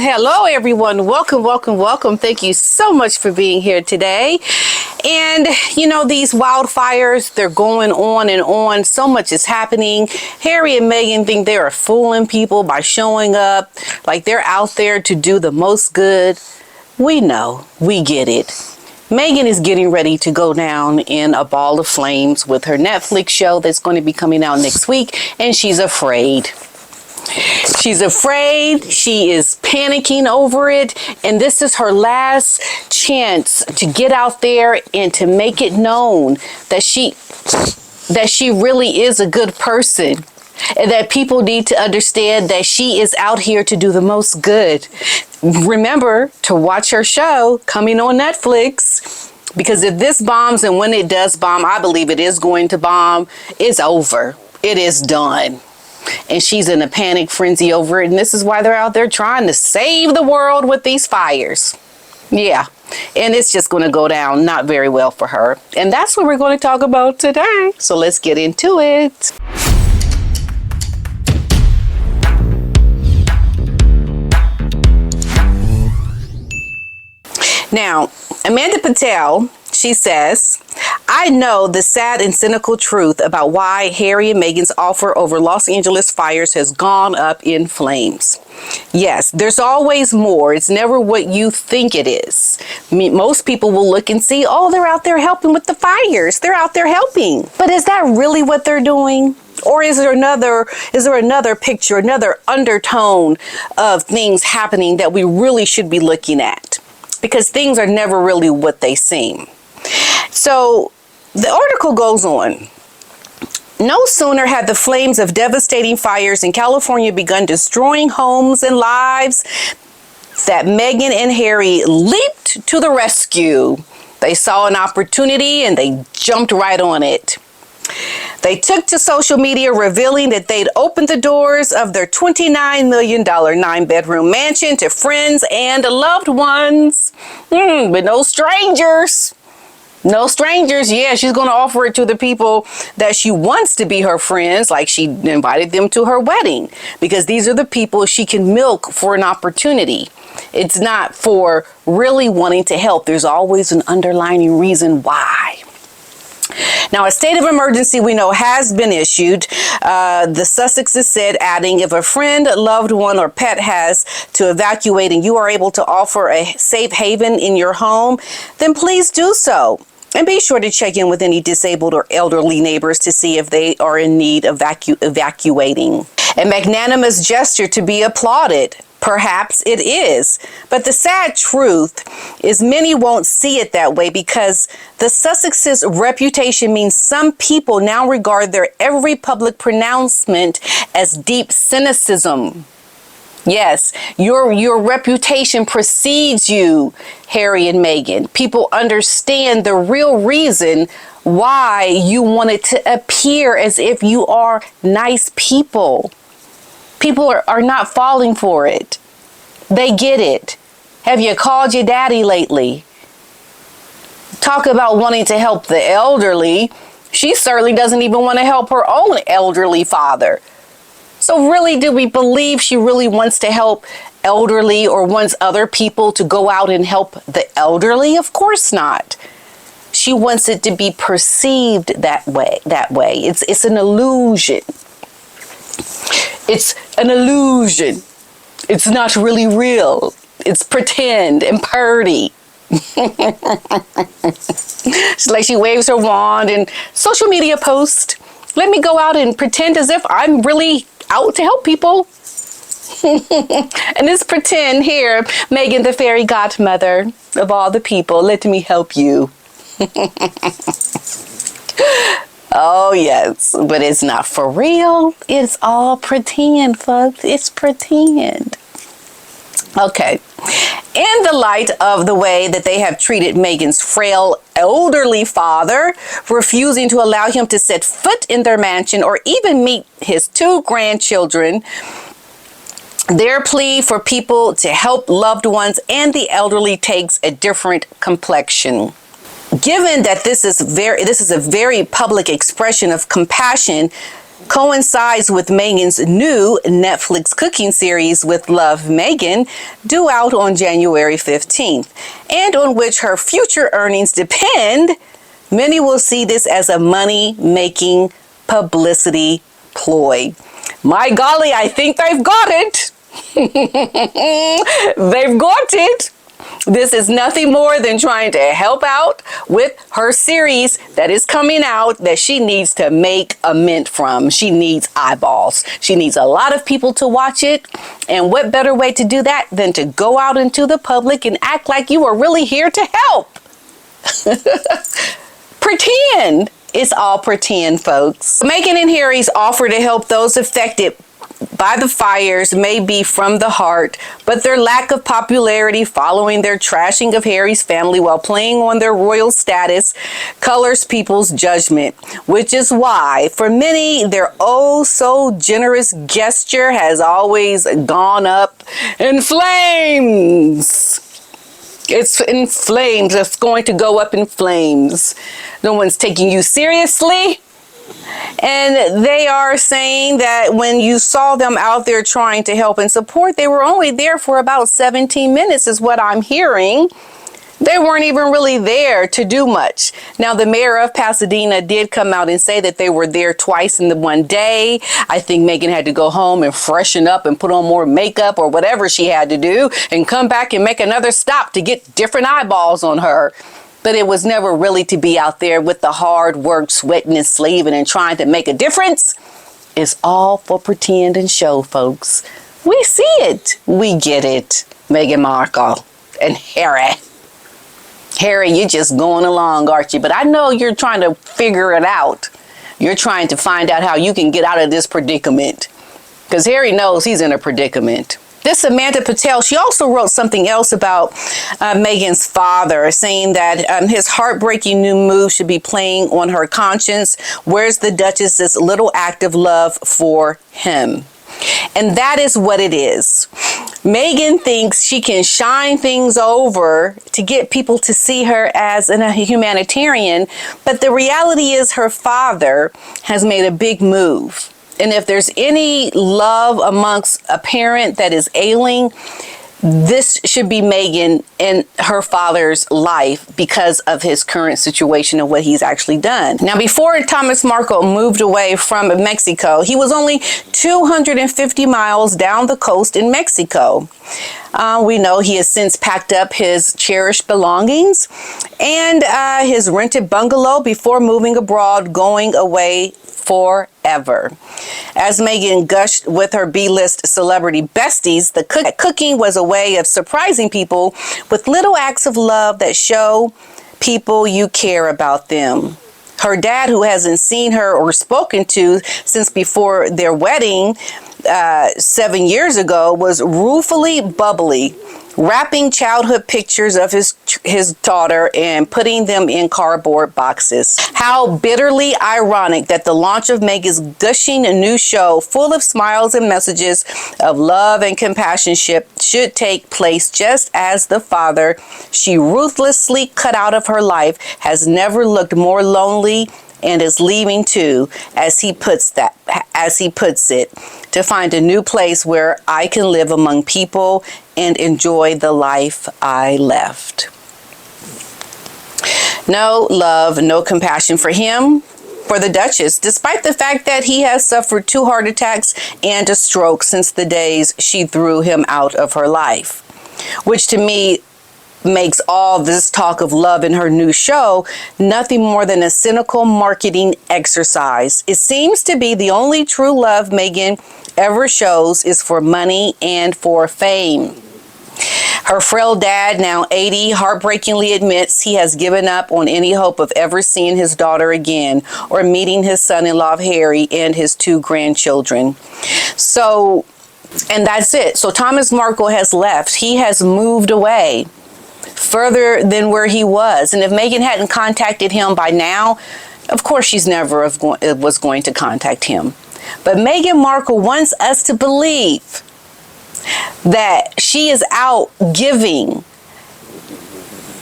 Hello, everyone. Welcome, welcome, welcome. Thank you so much for being here today. And, these wildfires, they're going on and on. So much is happening. Harry and Meghan think they are fooling people by showing up like they're out there to do the most good. We know. We get it. Meghan is getting ready to go down in a ball of flames with her Netflix show that's going to be coming out next week, and she's afraid. She's afraid. She is panicking over it. And this is her last chance to get out there and to make it known that she really is a good person. And that people need to understand that she is out here to do the most good. Remember to watch her show coming on Netflix. Because if this bombs, and when it does bomb, I believe it is going to bomb, it's over. It is done. And she's in a panic frenzy over it. And this is why they're out there trying to save the world with these fires. Yeah. And it's just going to go down not very well for her. And that's what we're going to talk about today. So let's get into it. Now, Amanda Patel, she says, I know the sad and cynical truth about why Harry and Meghan's offer over Los Angeles fires has gone up in flames. Yes, there's always more. It's never what you think it is. Most people will look and see, oh, they're out there helping with the fires. They're out there helping. But is that really what they're doing? Or is there another picture, another undertone of things happening that we really should be looking at? Because things are never really what they seem. So the article goes on. No sooner had the flames of devastating fires in California begun destroying homes and lives that Meghan and Harry leaped to the rescue. They saw an opportunity and they jumped right on it. They took to social media revealing that they'd opened the doors of their $29 million 9-bedroom mansion to friends and loved ones. But no strangers. No strangers. Yeah, she's going to offer it to the people that she wants to be her friends, like she invited them to her wedding, because these are the people she can milk for an opportunity. It's not for really wanting to help. There's always an underlying reason why. Now, a state of emergency, we know, has been issued. The Sussexes said, adding, if a friend, loved one, or pet has to evacuate and you are able to offer a safe haven in your home, then please do so. And be sure to check in with any disabled or elderly neighbors to see if they are in need of evacuating. A magnanimous gesture to be applauded. Perhaps it is. But the sad truth is many won't see it that way, because the Sussexes' reputation means some people now regard their every public pronouncement as deep cynicism. Yes, your reputation precedes you, Harry and Meghan. People understand the real reason why you wanted to appear as if you are nice people. People are not falling for it. They get it. Have you called your daddy lately? Talk about wanting to help the elderly. She certainly doesn't even want to help her own elderly father. So really, do we believe she really wants to help elderly or wants other people to go out and help the elderly? Of course not. She wants it to be perceived that way. It's an illusion. It's an illusion. It's not really real. It's pretend and purdy. It's like she waves her wand and social media post. Let me go out and pretend as if I'm really out to help people. And this pretend here, Meghan, the fairy godmother of all the people, let me help you. Oh, yes, but it's not for real. It's all pretend, folks. It's pretend. Okay. In the light of the way that they have treated Meghan's frail elderly father, refusing to allow him to set foot in their mansion or even meet his 2 grandchildren, their plea for people to help loved ones and the elderly takes a different complexion. Given that this is a very public expression of compassion, coincides with Meghan's new Netflix cooking series with Love Meghan, due out on January 15th, and on which her future earnings depend. Many will see this as a money-making publicity ploy. My golly, I think they've got it. They've got it. This is nothing more than trying to help out with her series that is coming out that she needs to make a mint from. She needs eyeballs. She needs a lot of people to watch it. And what better way to do that than to go out into the public and act like you are really here to help? Pretend. It's all pretend, folks. Meghan and Harry's offer to help those affected by the fires may be from the heart, but their lack of popularity following their trashing of Harry's family while playing on their royal status colors people's judgment, which is why, for many, their oh so generous gesture has always gone up in flames. It's in flames. It's going to go up in flames. No one's taking you seriously. And they are saying that when you saw them out there trying to help and support, they were only there for about 17 minutes is what I'm hearing. They weren't even really there to do much. Now, the mayor of Pasadena did come out and say that they were there twice in the one day. I think Meghan had to go home and freshen up and put on more makeup or whatever she had to do and come back and make another stop to get different eyeballs on her. But it was never really to be out there with the hard work, sweating and slaving and trying to make a difference. It's all for pretend and show, folks. We see it. We get it. Meghan Markle and Harry. Harry, you're just going along, aren't you? But I know you're trying to figure it out. You're trying to find out how you can get out of this predicament. Because Harry knows he's in a predicament. This Amanda Patel, she also wrote something else about Meghan's father, saying that his heartbreaking new move should be playing on her conscience. Where's the Duchess's little act of love for him? And that is what it is. Meghan thinks she can shine things over to get people to see her as a humanitarian, but the reality is her father has made a big move. And if there's any love amongst a parent that is ailing, this should be Meghan in her father's life because of his current situation and what he's actually done. Now, before Thomas Markle moved away from Mexico, he was only 250 miles down the coast in Mexico. We know he has since packed up his cherished belongings and his rented bungalow before moving abroad, going away forever. As Meghan gushed with her B-list celebrity besties, the cooking was a way of surprising people with little acts of love that show people you care about them. Her dad, who hasn't seen her or spoken to since before their wedding 7 years ago, was ruefully bubbly, wrapping childhood pictures of his daughter and putting them in cardboard boxes. How bitterly ironic that the launch of Meghan's gushing new show, full of smiles and messages of love and compassion, should take place just as the father she ruthlessly cut out of her life has never looked more lonely and is leaving too, as he puts it, to find a new place where I can live among people and enjoy the life I left. No love, no compassion for him, for the Duchess, despite the fact that he has suffered 2 heart attacks and a stroke since the days she threw him out of her life, which to me makes all this talk of love in her new show nothing more than a cynical marketing exercise. It seems to be the only true love Meghan ever shows is for money and for fame. Her frail dad, now 80, heartbreakingly admits he has given up on any hope of ever seeing his daughter again or meeting his son-in-law Harry and his 2 grandchildren. And that's it. So Thomas Markle has left. He has moved away further than where he was. And if Meghan hadn't contacted him by now, of course she's never was going to contact him. But Meghan Markle wants us to believe that she is out giving,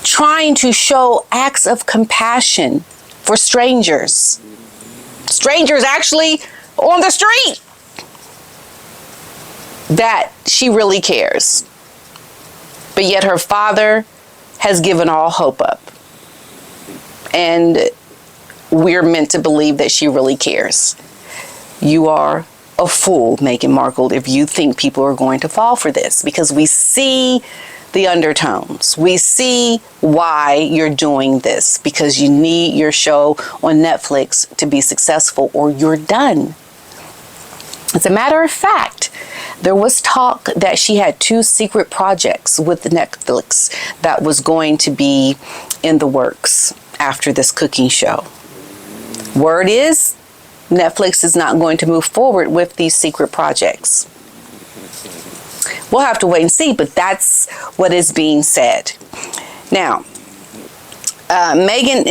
trying to show acts of compassion for strangers. Strangers actually on the street that she really cares. But yet her father has given all hope up. And we're meant to believe that she really cares. You are a fool, Meghan Markle, if you think people are going to fall for this, because we see the undertones. We see why you're doing this, because you need your show on Netflix to be successful or you're done. As a matter of fact, there was talk that she had 2 secret projects with Netflix that was going to be in the works after this cooking show. Word is, Netflix is not going to move forward with these secret projects. We'll have to wait and see, but that's what is being said. Now, Meghan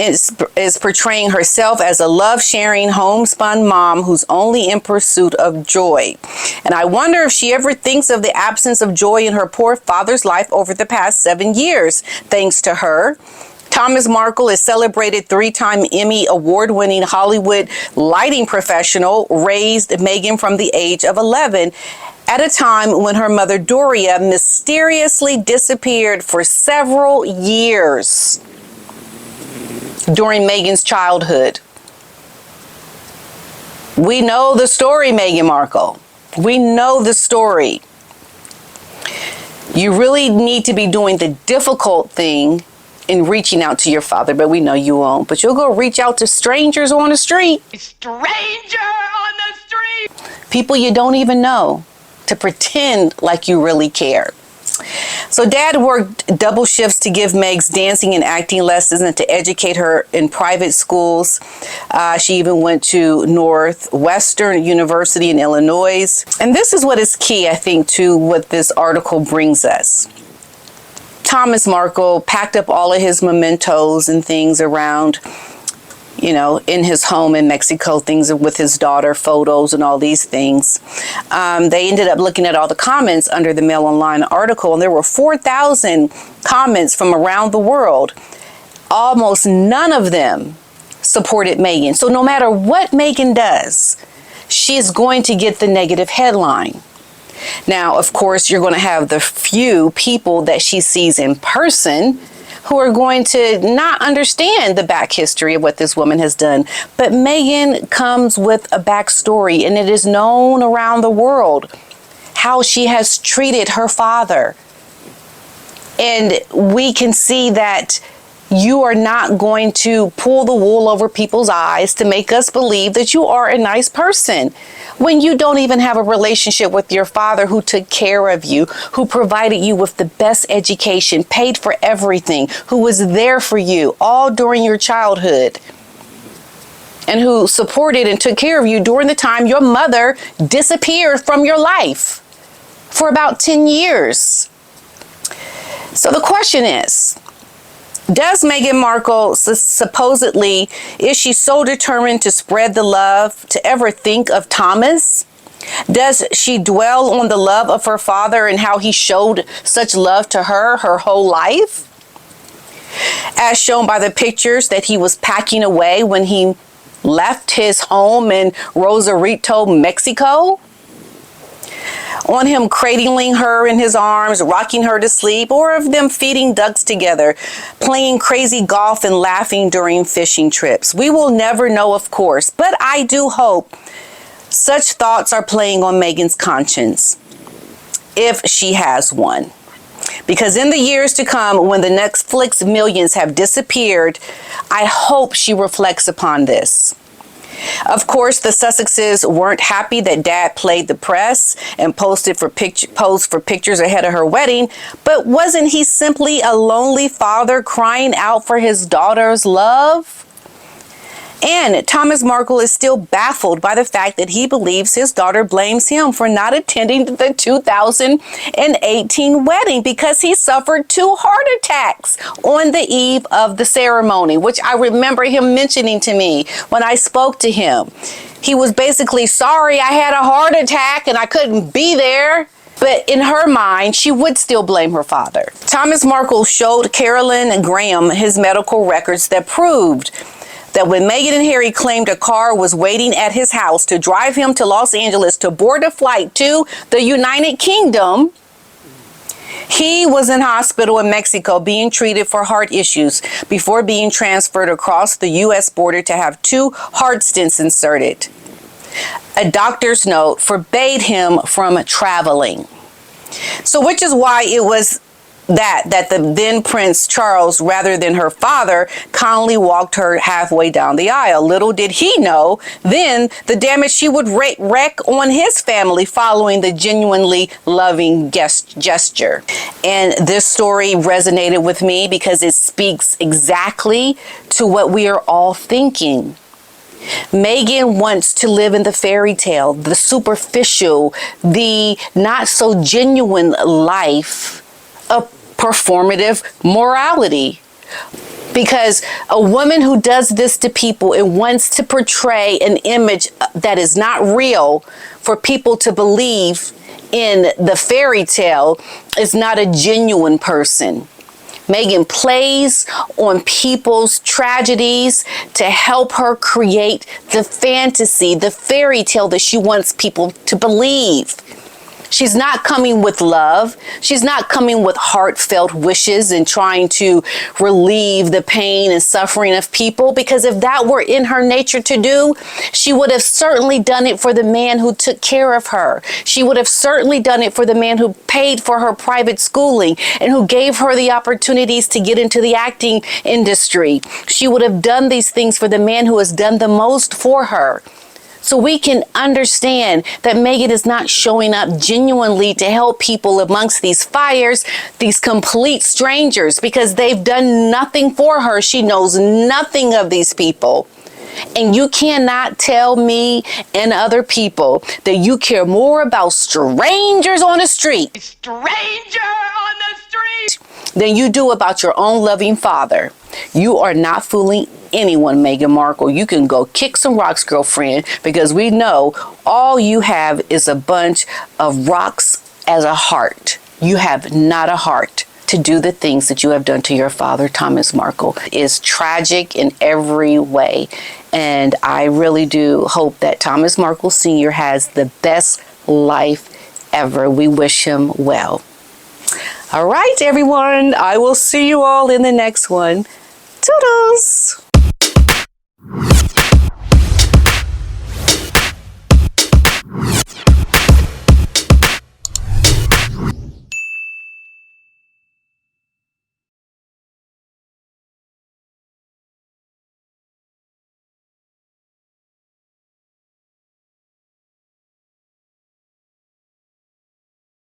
is portraying herself as a love-sharing, homespun mom who's only in pursuit of joy. And I wonder if she ever thinks of the absence of joy in her poor father's life over the past 7 years. Thanks to her, Thomas Markle is celebrated 3-time Emmy award-winning Hollywood lighting professional, raised Meghan from the age of 11 at a time when her mother Doria mysteriously disappeared for several years during Meghan's childhood. We know the story, Meghan Markle. We know the story. You really need to be doing the difficult thing in reaching out to your father, but we know you won't. But you'll go reach out to strangers on the street. Stranger on the street! People you don't even know, to pretend like you really care. So Dad worked double shifts to give Meg's dancing and acting lessons and to educate her in private schools. She even went to Northwestern University in Illinois. And this is what is key, I think, to what this article brings us. Thomas Markle packed up all of his mementos and things around, in his home in Mexico, things with his daughter, photos and all these things. They ended up looking at all the comments under the Mail Online article, and there were 4,000 comments from around the world. Almost none of them supported Meghan. So no matter what Meghan does, she is going to get the negative headline. Now, of course, you're going to have the few people that she sees in person who are going to not understand the back history of what this woman has done. But Meghan comes with a backstory, and it is known around the world how she has treated her father. And we can see that you are not going to pull the wool over people's eyes to make us believe that you are a nice person when you don't even have a relationship with your father who took care of you, who provided you with the best education, paid for everything, who was there for you all during your childhood, and who supported and took care of you during the time your mother disappeared from your life for about 10 years. So the question is, does Meghan Markle supposedly, is she so determined to spread the love to ever think of Thomas? Does she dwell on the love of her father and how he showed such love to her whole life? As shown by the pictures that he was packing away when he left his home in Rosarito, Mexico? On him cradling her in his arms, rocking her to sleep, or of them feeding ducks together, playing crazy golf and laughing during fishing trips. We will never know, of course, but I do hope such thoughts are playing on Meghan's conscience, if she has one. Because in the years to come, when the Netflix millions have disappeared, I hope she reflects upon this. Of course, the Sussexes weren't happy that Dad played the press and posed for pictures ahead of her wedding, but wasn't he simply a lonely father crying out for his daughter's love? And Thomas Markle is still baffled by the fact that he believes his daughter blames him for not attending the 2018 wedding because he suffered 2 heart attacks on the eve of the ceremony, which I remember him mentioning to me when I spoke to him. He was basically, sorry, I had a heart attack and I couldn't be there. But in her mind, she would still blame her father. Thomas Markle showed Carolyn Graham his medical records that proved that when Meghan and Harry claimed a car was waiting at his house to drive him to Los Angeles to board a flight to the United Kingdom, he was in hospital in Mexico being treated for heart issues before being transferred across the U.S. border to have 2 heart stents inserted. A doctor's note forbade him from traveling. So which is why it was that the then Prince Charles, rather than her father, kindly walked her halfway down the aisle. Little did he know then the damage she would wreak on his family following the genuinely loving gesture. And this story resonated with me because it speaks exactly to what we are all thinking. Meghan wants to live in the fairy tale, the superficial, the not so genuine life of performative morality. Because a woman who does this to people and wants to portray an image that is not real for people to believe in the fairy tale is not a genuine person. Meghan plays on people's tragedies to help her create the fantasy, the fairy tale that she wants people to believe. She's not coming with love. She's not coming with heartfelt wishes and trying to relieve the pain and suffering of people, because if that were in her nature to do, she would have certainly done it for the man who took care of her. She would have certainly done it for the man who paid for her private schooling and who gave her the opportunities to get into the acting industry. She would have done these things for the man who has done the most for her. So we can understand that Meghan is not showing up genuinely to help people amongst these fires, these complete strangers, because they've done nothing for her. She knows nothing of these people. And you cannot tell me and other people that you care more about strangers on the street. Than you do about your own loving father. You are not fooling anyone, Meghan Markle. You can go kick some rocks, girlfriend, because we know all you have is a bunch of rocks as a heart. You have not a heart to do the things that you have done to your father, Thomas Markle. It is tragic in every way. And I really do hope that Thomas Markle Sr. has the best life ever. We wish him well. All right, everyone. I will see you all in the next one. Toodles!